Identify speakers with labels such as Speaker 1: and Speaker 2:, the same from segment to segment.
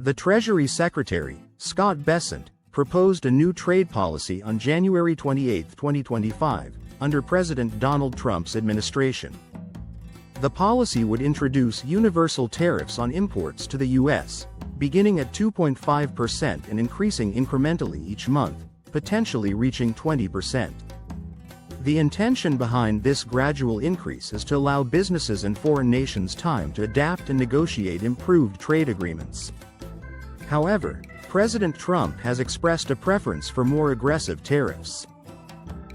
Speaker 1: The Treasury Secretary, Scott Bessent, proposed a new trade policy on January 28, 2025, under President Donald Trump's administration. The policy would introduce universal tariffs on imports to the U.S., beginning at 2.5% and increasing incrementally each month, potentially reaching 20%. The intention behind this gradual increase is to allow businesses and foreign nations time to adapt and negotiate improved trade agreements. However, President Trump has expressed a preference for more aggressive tariffs.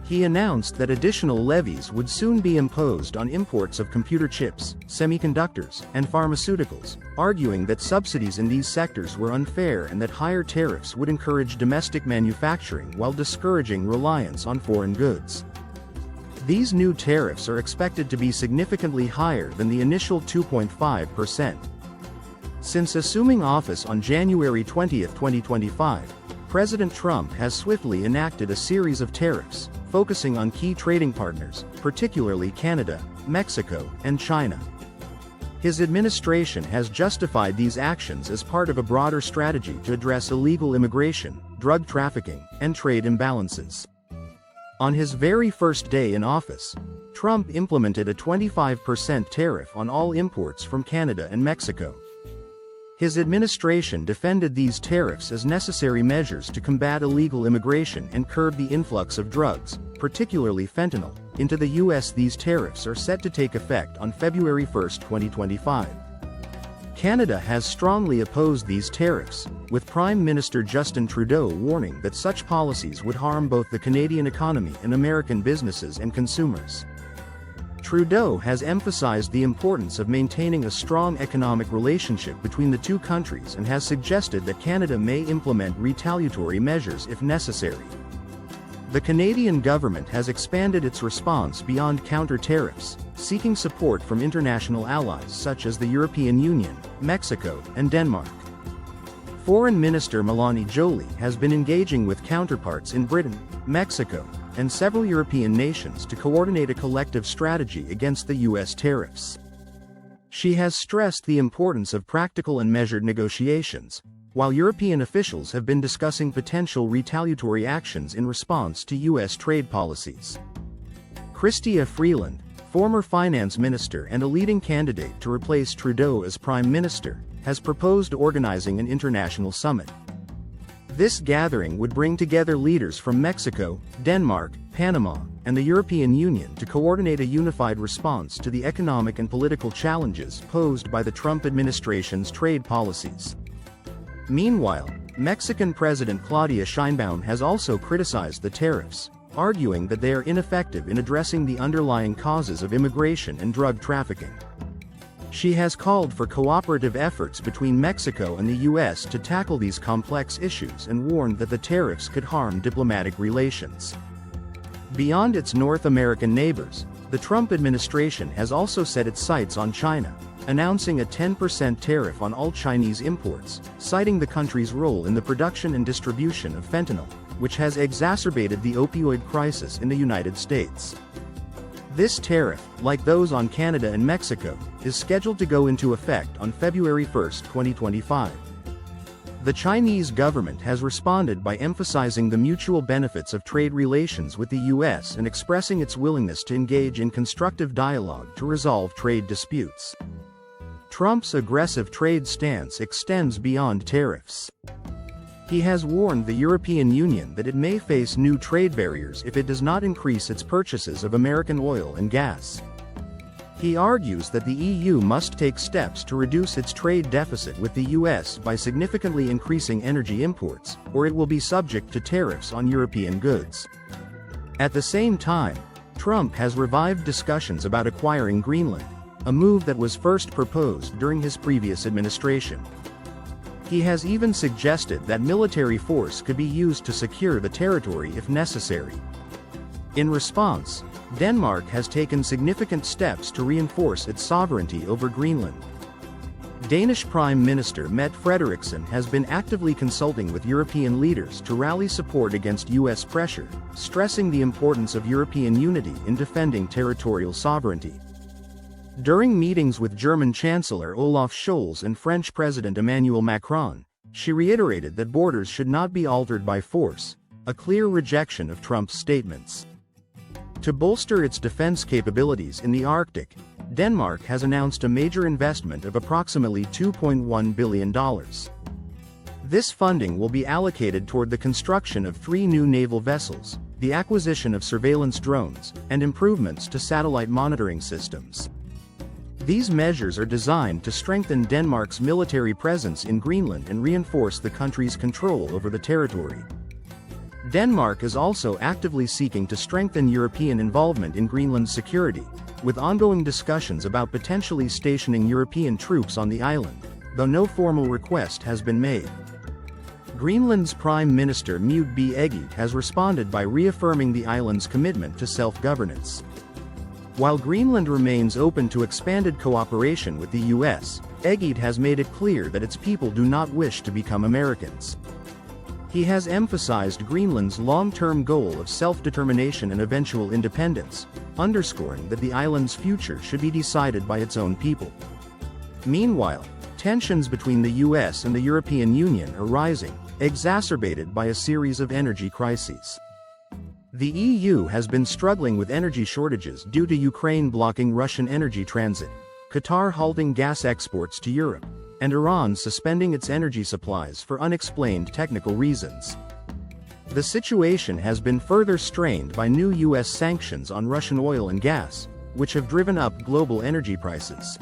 Speaker 1: He announced that additional levies would soon be imposed on imports of computer chips, semiconductors, and pharmaceuticals, arguing that subsidies in these sectors were unfair and that higher tariffs would encourage domestic manufacturing while discouraging reliance on foreign goods. These new tariffs are expected to be significantly higher than the initial 2.5%. Since assuming office on January 20, 2025, President Trump has swiftly enacted a series of tariffs, focusing on key trading partners, particularly Canada, Mexico, and China. His administration has justified these actions as part of a broader strategy to address illegal immigration, drug trafficking, and trade imbalances. On his very first day in office, Trump implemented a 25% tariff on all imports from Canada and Mexico. His administration defended these tariffs as necessary measures to combat illegal immigration and curb the influx of drugs, particularly fentanyl, into the U.S. These tariffs are set to take effect on February 1, 2025. Canada has strongly opposed these tariffs, with Prime Minister Justin Trudeau warning that such policies would harm both the Canadian economy and American businesses and consumers. Trudeau has emphasized the importance of maintaining a strong economic relationship between the two countries and has suggested that Canada may implement retaliatory measures if necessary. The Canadian government has expanded its response beyond counter-tariffs, seeking support from international allies such as the European Union, Mexico, and Denmark. Foreign Minister Melanie Joly has been engaging with counterparts in Britain, Mexico, and several European nations to coordinate a collective strategy against the U.S. tariffs. She has stressed the importance of practical and measured negotiations, while European officials have been discussing potential retaliatory actions in response to U.S. trade policies. Chrystia Freeland, former finance minister and a leading candidate to replace Trudeau as prime minister, has proposed organizing an international summit. This gathering would bring together leaders from Mexico, Denmark, Panama, and the European Union to coordinate a unified response to the economic and political challenges posed by the Trump administration's trade policies. Meanwhile, Mexican President Claudia Sheinbaum has also criticized the tariffs, arguing that they are ineffective in addressing the underlying causes of immigration and drug trafficking. She has called for cooperative efforts between Mexico and the U.S. to tackle these complex issues and warned that the tariffs could harm diplomatic relations. Beyond its North American neighbors, the Trump administration has also set its sights on China, announcing a 10% tariff on all Chinese imports, citing the country's role in the production and distribution of fentanyl, which has exacerbated the opioid crisis in the United States. This tariff, like those on Canada and Mexico, is scheduled to go into effect on February 1, 2025. The Chinese government has responded by emphasizing the mutual benefits of trade relations with the U.S. and expressing its willingness to engage in constructive dialogue to resolve trade disputes. Trump's aggressive trade stance extends beyond tariffs. He has warned the European Union that it may face new trade barriers if it does not increase its purchases of American oil and gas. He argues that the EU must take steps to reduce its trade deficit with the US by significantly increasing energy imports, or it will be subject to tariffs on European goods. At the same time, Trump has revived discussions about acquiring Greenland, a move that was first proposed during his previous administration. He has even suggested that military force could be used to secure the territory if necessary. In response, Denmark has taken significant steps to reinforce its sovereignty over Greenland. Danish Prime Minister Mette Frederiksen has been actively consulting with European leaders to rally support against U.S. pressure, stressing the importance of European unity in defending territorial sovereignty. During meetings with German Chancellor Olaf Scholz and French President Emmanuel Macron, She reiterated that borders should not be altered by force, a clear rejection of Trump's statements. To bolster its defense capabilities in the Arctic, Denmark has announced a major investment of approximately $2.1 billion. This funding will be allocated toward the construction of 3 new naval vessels, the acquisition of surveillance drones, and improvements to satellite monitoring systems. These measures are designed to strengthen Denmark's military presence in Greenland and reinforce the country's control over the territory. Denmark is also actively seeking to strengthen European involvement in Greenland's security, with ongoing discussions about potentially stationing European troops on the island, though no formal request has been made. Greenland's Prime Minister Mute B. Egede has responded by reaffirming the island's commitment to self-governance. While Greenland remains open to expanded cooperation with the U.S., Egede has made it clear that its people do not wish to become Americans. He has emphasized Greenland's long-term goal of self-determination and eventual independence, underscoring that the island's future should be decided by its own people. Meanwhile, tensions between the U.S. and the European Union are rising, exacerbated by a series of energy crises. The EU has been struggling with energy shortages due to Ukraine blocking Russian energy transit, Qatar halting gas exports to Europe, and Iran suspending its energy supplies for unexplained technical reasons. The situation has been further strained by new U.S. sanctions on Russian oil and gas, which have driven up global energy prices.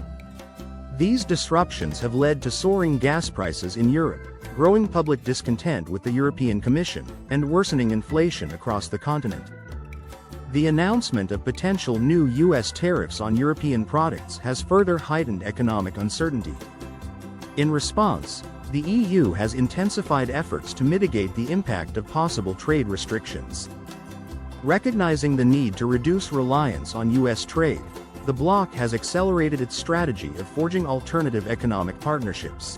Speaker 1: These disruptions have led to soaring gas prices in Europe, growing public discontent with the European Commission, and worsening inflation across the continent. The announcement of potential new U.S. tariffs on European products has further heightened economic uncertainty. In response, the EU has intensified efforts to mitigate the impact of possible trade restrictions. Recognizing the need to reduce reliance on U.S. trade, the bloc has accelerated its strategy of forging alternative economic partnerships.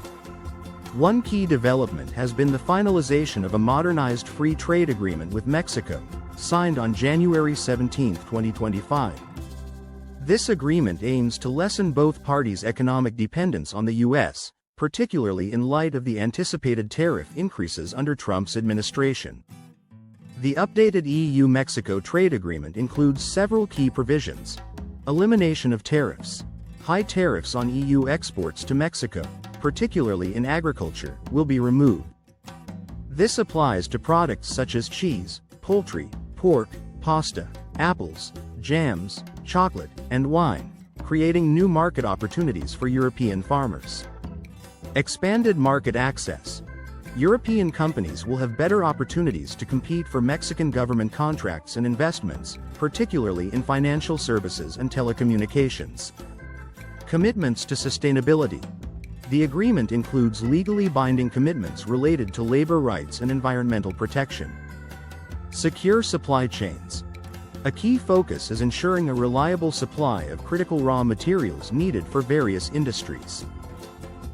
Speaker 1: One key development has been the finalization of a modernized free trade agreement with Mexico, signed on January 17, 2025. This agreement aims to lessen both parties' economic dependence on the U.S., particularly in light of the anticipated tariff increases under Trump's administration. The updated EU-Mexico trade agreement includes several key provisions: elimination of tariffs. High tariffs on EU exports to Mexico, particularly in agriculture, will be removed. This applies to products such as cheese, poultry, pork, pasta, apples, jams, chocolate, and wine, creating new market opportunities for European farmers. Expanded market access. European companies will have better opportunities to compete for Mexican government contracts and investments, particularly in financial services and telecommunications. Commitments to sustainability. The agreement includes legally binding commitments related to labor rights and environmental protection. Secure supply chains. A key focus is ensuring a reliable supply of critical raw materials needed for various industries.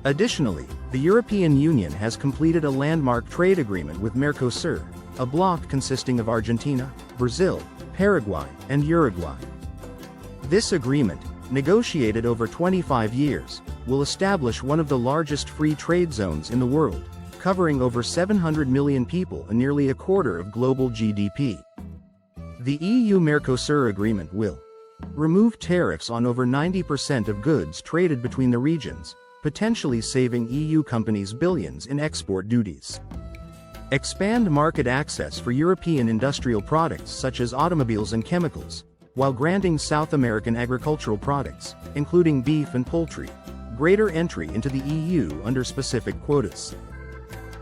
Speaker 1: Additionally, the European Union has completed a landmark trade agreement with Mercosur, a bloc consisting of Argentina, Brazil, Paraguay, and Uruguay. This agreement, negotiated over 25 years, will establish one of the largest free trade zones in the world, covering over 700 million people and nearly a quarter of global GDP. The EU-Mercosur agreement will remove tariffs on over 90% of goods traded between the regions, potentially saving EU companies billions in export duties. Expand market access for European industrial products such as automobiles and chemicals, while granting South American agricultural products, including beef and poultry, greater entry into the EU under specific quotas.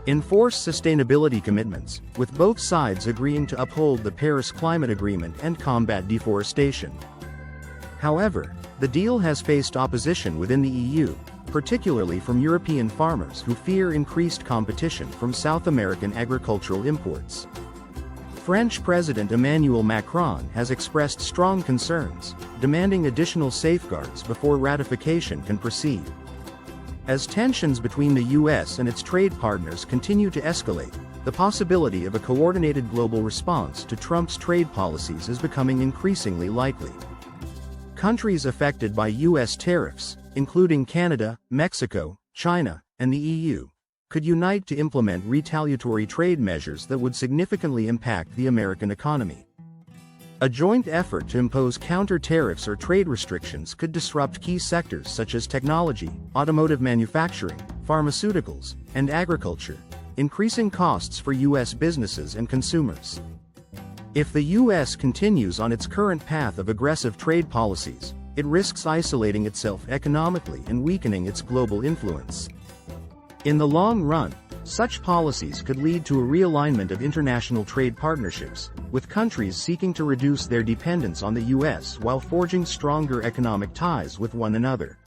Speaker 1: Enforce sustainability commitments, with both sides agreeing to uphold the Paris Climate Agreement and combat deforestation. However, the deal has faced opposition within the EU, particularly from European farmers who fear increased competition from South American agricultural imports. French President Emmanuel Macron has expressed strong concerns, demanding additional safeguards before ratification can proceed. As tensions between the U.S. and its trade partners continue to escalate, the possibility of a coordinated global response to Trump's trade policies is becoming increasingly likely. Countries affected by U.S. tariffs, including Canada, Mexico, China, and the EU, could unite to implement retaliatory trade measures that would significantly impact the American economy. A joint effort to impose counter-tariffs or trade restrictions could disrupt key sectors such as technology, automotive manufacturing, pharmaceuticals, and agriculture, increasing costs for U.S. businesses and consumers. If the U.S. continues on its current path of aggressive trade policies, it risks isolating itself economically and weakening its global influence. In the long run, such policies could lead to a realignment of international trade partnerships, with countries seeking to reduce their dependence on the U.S. while forging stronger economic ties with one another.